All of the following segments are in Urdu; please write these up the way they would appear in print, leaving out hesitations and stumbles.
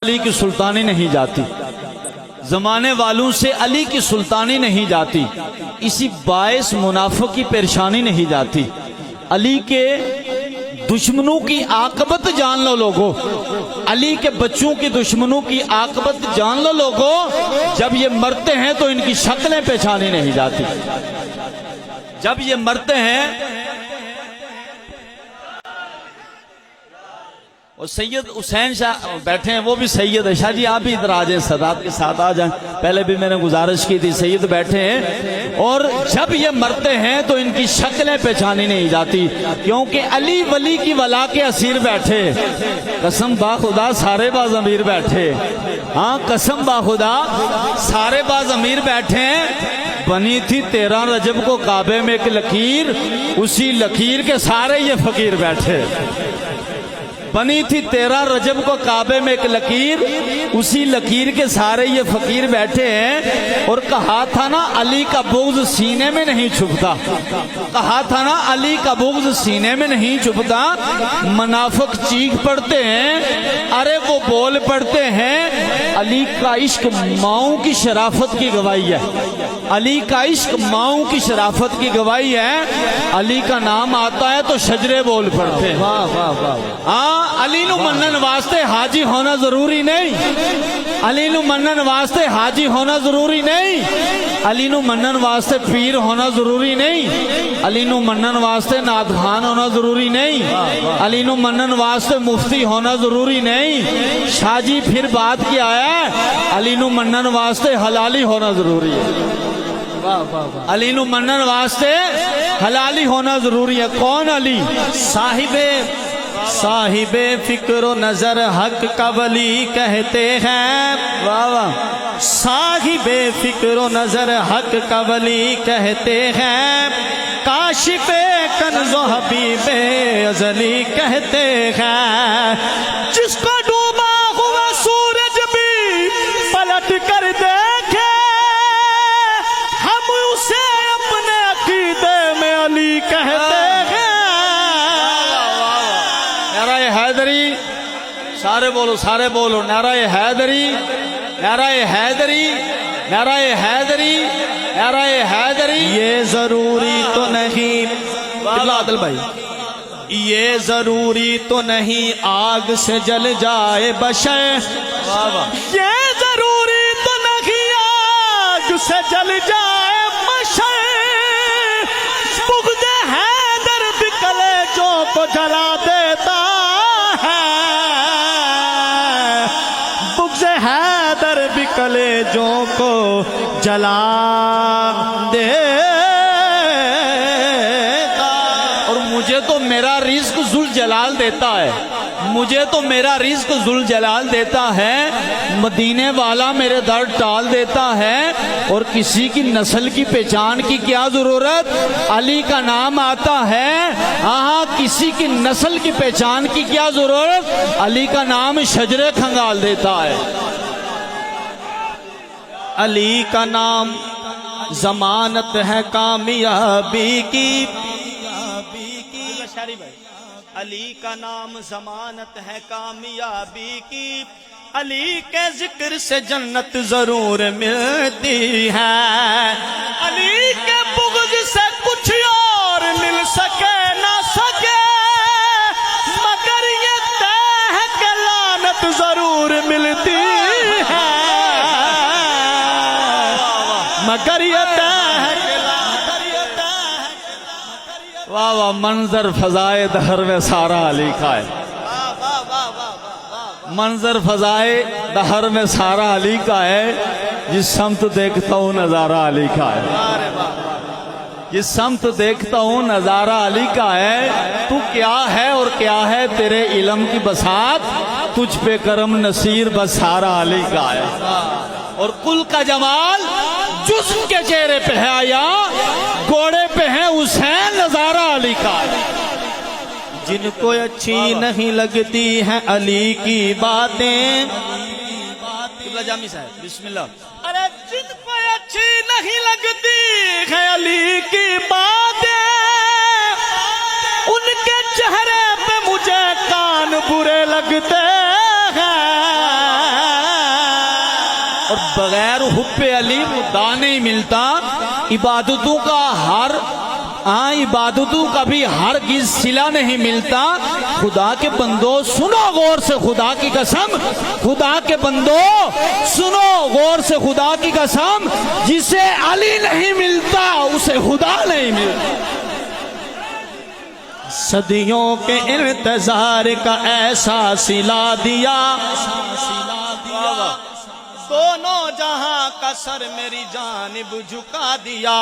علی کی سلطانی نہیں جاتی، زمانے والوں سے علی کی سلطانی نہیں جاتی، اسی باعث منافق کی پریشانی نہیں جاتی۔ علی کے دشمنوں کی عاقبت جان لو لوگو، علی کے بچوں کی دشمنوں کی عاقبت جان لو لوگو، جب یہ مرتے ہیں تو ان کی شکلیں پہچانی نہیں جاتی۔ جب یہ مرتے ہیں، اور سید حسین شاہ بیٹھے ہیں، وہ بھی سید ہے۔ شاہ جی آپ بھی ادھر آ جائیں، سادات کے ساتھ آ جائیں، پہلے بھی میں نے گزارش کی تھی۔ سید بیٹھے ہیں اور جب یہ مرتے ہیں تو ان کی شکلیں پہچانی نہیں جاتی، کیونکہ علی ولی کی ولا کے اسیر بیٹھے، قسم با خدا سارے باز امیر بیٹھے، ہاں قسم با خدا سارے باز امیر بیٹھے ہیں۔ بنی تھی 13 رجب کو کعبے میں ایک لکیر، اسی لکیر کے سارے یہ فقیر بیٹھے۔ بنی تھی 13 رجب کو کعبے میں ایک لکیر، اسی لکیر کے سارے یہ فقیر بیٹھے ہیں۔ اور کہا تھا نا علی کا بغض سینے میں نہیں چھپتا، کہا تھا نا علی کا بغض سینے میں نہیں چھپتا۔ منافق چیخ پڑتے ہیں، ارے وہ بول پڑتے ہیں، علی کا عشق ماؤں کی شرافت کی گواہی ہے، علی کا عشق ماؤں کی شرافت کی گواہی ہے۔ علی کا نام آتا ہے تو شجرے بول پڑتے ہیں۔ واہ واہ واہ۔ علی نو منن واسطے حاجی ہونا ضروری نہیں، علی نو منن واسطے حاجی ہونا ضروری نہیں، علی نو منن واسطے پیر ہونا ضروری نہیں، علی نو منن واسطے نعت خوان ہونا ضروری نہیں، علی نو منن واسطے مفتی ہونا ضروری نہیں۔ شاہ جی پھر بات کیا ہے، علی نو منن واسطے حلالی ہونا ضروری ہے، علی نو منن واسطے حلالی ہونا ضروری ہے۔ کون علی؟ صاحب فکر و نظر حق کا ولی کہتے ہیں، صاحب فکر و نظر حق کا ولی کہتے ہیں، کاشف کنز و حبیب ازلی کہتے ہیں۔ جس کو ڈوبا ہوا سورج بھی پلٹ کر دیکھے، ہم اسے اپنے عقیدے میں علی کہتے ہیں۔ نعرہ حیدری، سارے بولو سارے بولو، نعرہ حیدری، نعرہ حیدری، نعرہ حیدری، نعرہ حیدری۔ یہ ضروری تو نہیں، عادل بھائی، یہ ضروری تو نہیں آگ سے جل جائے بشر، یہ ضروری تو نہیں آگ سے جل جائے بشر، بغض حیدر بھی کلیجوں کو جلا دیتا ہے، بغض حیدر بھی کلیجوں کو جلا دیتا۔ اور مجھے تو میرا رزق ذوالجلال دیتا ہے، مجھے تو میرا رزق ذوالجلال دیتا ہے، مدینے والا میرے در ٹال دیتا ہے۔ اور کسی کی نسل کی پہچان کی کیا ضرورت، علی کا نام آتا ہے، ہاں کسی کی نسل کی پہچان کی کیا ضرورت، علی کا نام شجرے کھنگال دیتا ہے۔ علی کا نام ضمانت ہے کامیابی کی، علی کا نام ضمانت ہے کامیابی کی، علی کے ذکر سے جنت ضرور ملتی ہے، علی کے بغض سے کچھ اور مل سکے نہ سکے، مگر یہ طے ہے کہ لعنت ضرور ملتی ہے، مگر یہ طے ہے کہ واہ واہ۔ منظر فضائے دہر میں سارا علی کا ہے، منظر فضائے دہر میں سارا علی کا ہے، جس سمت دیکھتا ہوں نظارہ علی کا ہے، جس سمت دیکھتا ہوں نظارہ علی کا ہے۔ تو کیا ہے اور کیا ہے تیرے علم کی بساط، تجھ پہ کرم نصیر بس سارا علی کا ہے۔ اور کل کا جمال جسم کے چہرے پہ ہے، آیا گھوڑے پہ ہے حسین، نظارہ علی کا ہے۔ جن کو اچھی نہیں لگتی ہیں علی کی باتیں، جامی صاحب بسم اللہ، ارے جن کو اچھی نہیں لگتی ہیں علی کی باتیں، ان کے چہرے پہ مجھے کان برے لگتے ہیں۔ اور بغیر حب علی خدا نہیں ملتا۔ عبادتوں کا عبادتوں کا بھی ہرگز صلہ نہیں ملتا۔ خدا کے بندو سنو غور سے خدا کی قسم، خدا کے بندو سنو غور سے خدا کی قسم، جسے علی نہیں ملتا اسے خدا نہیں ملتا۔ صدیوں کے انتظار کا ایسا صلہ دیا، دونوں جہاں کا سر میری جانب جھکا دیا۔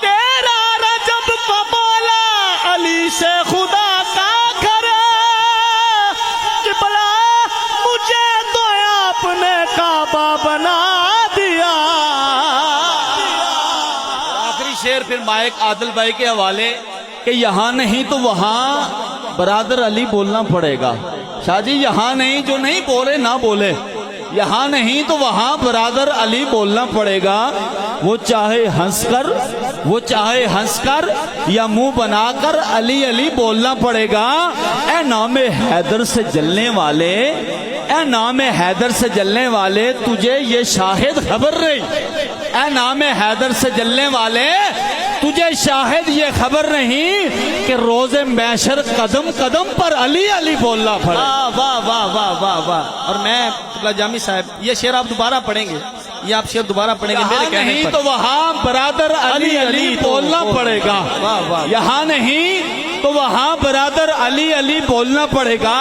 تیرا رجب کو بولا علی سے خدا کا گھر، قبلہ مجھے تو آپ نے کعبہ بنا دیا۔ آخری شعر پھر مائک عادل بھائی کے حوالے کہ یہاں نہیں تو وہاں برادر علی بولنا پڑے گا۔ شاہ جی یہاں نہیں، جو نہیں بولے نہ بولے، یہاں نہیں تو وہاں برادر علی بولنا پڑے گا۔ وہ چاہے ہنس کر یا منہ بنا کر علی علی بولنا پڑے گا۔ اے نام حیدر سے جلنے والے، اے نام حیدر سے جلنے والے، تجھے یہ شاہد خبر نہیں۔ اے نام حیدر سے جلنے والے، تجھے شاہد یہ خبر نہیں کہ روز محشر قدم قدم پر علی علی بولنا پڑے۔ واہ واہ واہ واہ واہ۔ اور میں جامی صاحب یہ شعر آپ دوبارہ پڑھیں گے، یہ آپ شعر دوبارہ پڑھیں گے میرے کہنے نہیں پر۔ تو وہاں برادر علی علی بولنا پڑے گا۔ یہاں نہیں تو وہاں برادر علی علی بولنا پڑے گا۔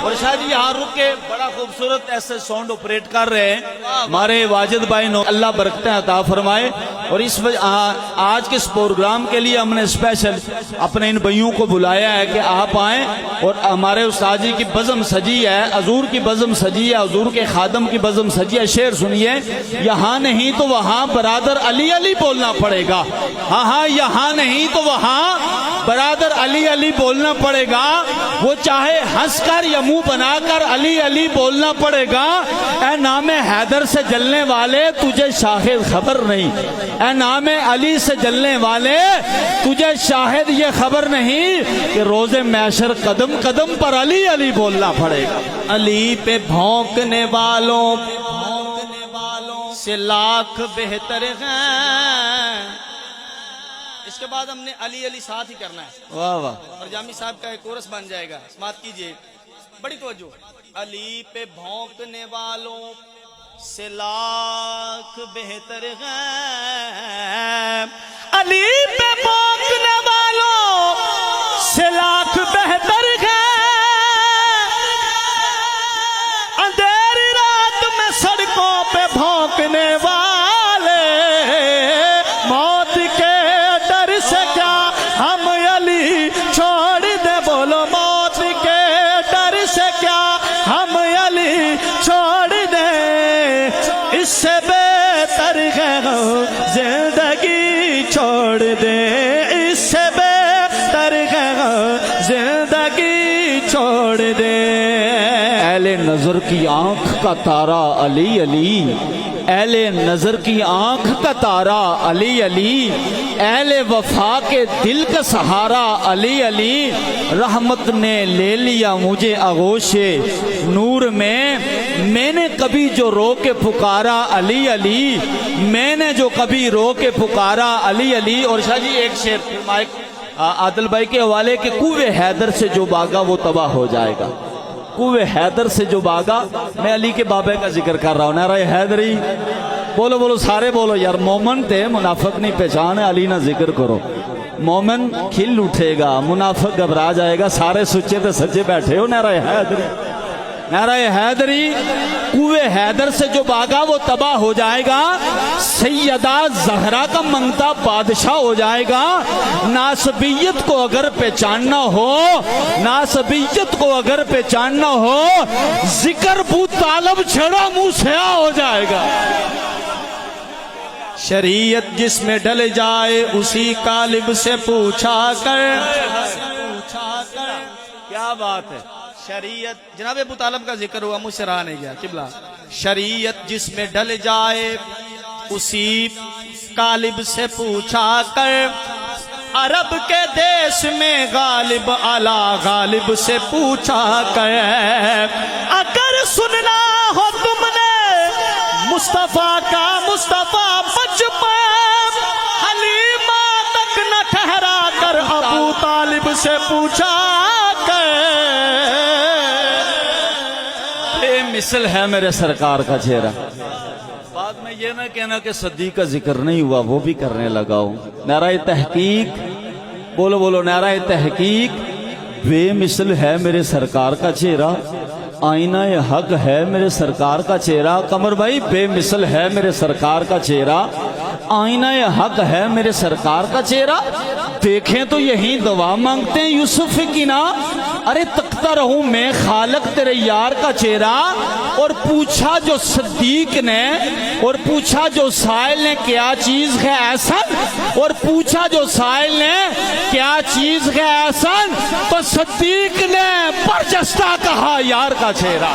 اور شاہ جی یہاں رک کے بڑا خوبصورت ایسے ساؤنڈ آپریٹ کر رہے ہیں ہمارے واجد بھائی نو، اللہ برکتیں عطا فرمائے۔ اور اس آج کے اس پروگرام کے لیے ہم نے اسپیشل اپنے ان بھائیوں کو بلایا ہے کہ آپ آئیں، اور ہمارے استاد جی کی بزم سجی ہے، حضور کی بزم سجی ہے، حضور کے خادم کی بزم سجی ہے۔ شعر سنیے، یہاں نہیں تو وہاں برادر علی علی بولنا پڑے گا۔ ہاں یہاں نہیں تو وہاں برادر علی علی بولنا پڑے گا۔ وہ چاہے ہنس کر یا منہ بنا کر علی علی بولنا پڑے گا۔ اے نام حیدر سے جلنے والے، تجھے شاہد خبر نہیں۔ اے نام علی سے جلنے والے، تجھے شاہد یہ خبر نہیں کہ روز محشر قدم قدم پر علی علی بولنا پڑے گا۔ علی پہ بھونکنے والوں سے لاکھ بہتر ہیں۔ اس کے بعد ہم نے علی علی ساتھ ہی کرنا ہے۔ واہ واہ۔ اور جامی صاحب کا ایک کورس بن جائے گا، سماعت کیجئے، بڑی توجہ۔ علی پہ بھونکنے والوں سے لاکھ بہتر ہیں، علی پہ بھونکنے والوں سے لاکھ بہتر ہیں، اندھیری رات میں سڑکوں پہ بھونکنے والے، موت کے ڈر سے کیا ہم علی چھوڑ دے، بولو موت کے ڈر سے کیا ہم علی چھوڑ دے، اس سے بہتر ہے زندگی چھوڑ دے، اس سے بہتر ہے زندگی چھوڑ دے۔ اہل نظر کی آنکھ کا تارا علی علی، اہل نظر کی آنکھ کا تارا علی علی، اہل وفا کے دل کا سہارا علی علی، رحمت نے لے لیا مجھے آغوش نور میں نے کبھی جو رو کے پکارا علی علی، میں نے جو کبھی رو کے پکارا علی علی۔ اور شاہ جی ایک شعر مائک عادل بھائی کے حوالے کہ کوہ حیدر سے جو باغا وہ تباہ ہو جائے گا۔ کوہ حیدر سے جو باغا، میں علی کے بابے کا ذکر کر رہا ہوں، نعرہ حیدری بولو بولو سارے بولو یار۔ مومن تھے منافق نہیں پہچان ہے، علی نہ ذکر کرو، مومن کھل اٹھے گا، منافق گھبرا جائے گا، سارے سچے تے سچے بیٹھے ہو۔ نعرہ حیدری، نعرہ حیدری، کوہ حیدر سے جو باغا وہ تباہ ہو جائے گا، سیدہ زہرا کا منگتا بادشاہ ہو جائے گا۔ ناسبیت کو اگر پہچاننا ہو، ناسبیت کو اگر پہچاننا ہو، ذکر بو طالب چھڑا منہ سیاہ ہو جائے گا۔ شریعت جس میں ڈل جائے اسی قالب سے پوچھا کر، کیا بات ہے۔ شریعت جناب ابو طالب کا ذکر ہوا، مجھ سے رہا نہیں گیا قبلہ۔ شریعت جس میں ڈل جائے اسی قالب سے پوچھا کر، عرب کے دیش میں غالب اعلی غالب سے پوچھا کر، اگر سننا ہو تم نے پوچھا کر بے مثل ہے میرے سرکار کا چہرہ. بعد میں یہ نہ کہنا کہ صدیق کا ذکر نہیں ہوا، وہ بھی کرنے لگا ہوں. نعرہ تحقیق بولو بولو، نعرہ تحقیق. بے مثل ہے میرے سرکار کا چہرہ، آئینہ حق ہے میرے سرکار کا چہرہ. قمر بھائی بے مثل ہے میرے سرکار کا چہرہ، آئینہ حق ہے میرے سرکار کا چہرہ. دیکھیں تو یہی دعا مانگتے ہیں یوسف کی نا. ارے تکتا رہوں میں خالق تیرے یار کا چہرہ. اور پوچھا جو صدیق نے، اور پوچھا جو سائل نے کیا چیز ہے احسن، اور پوچھا جو سائل نے کیا چیز ہے احسن، تو صدیق نے برجستہ کہا یار کا چہرہ.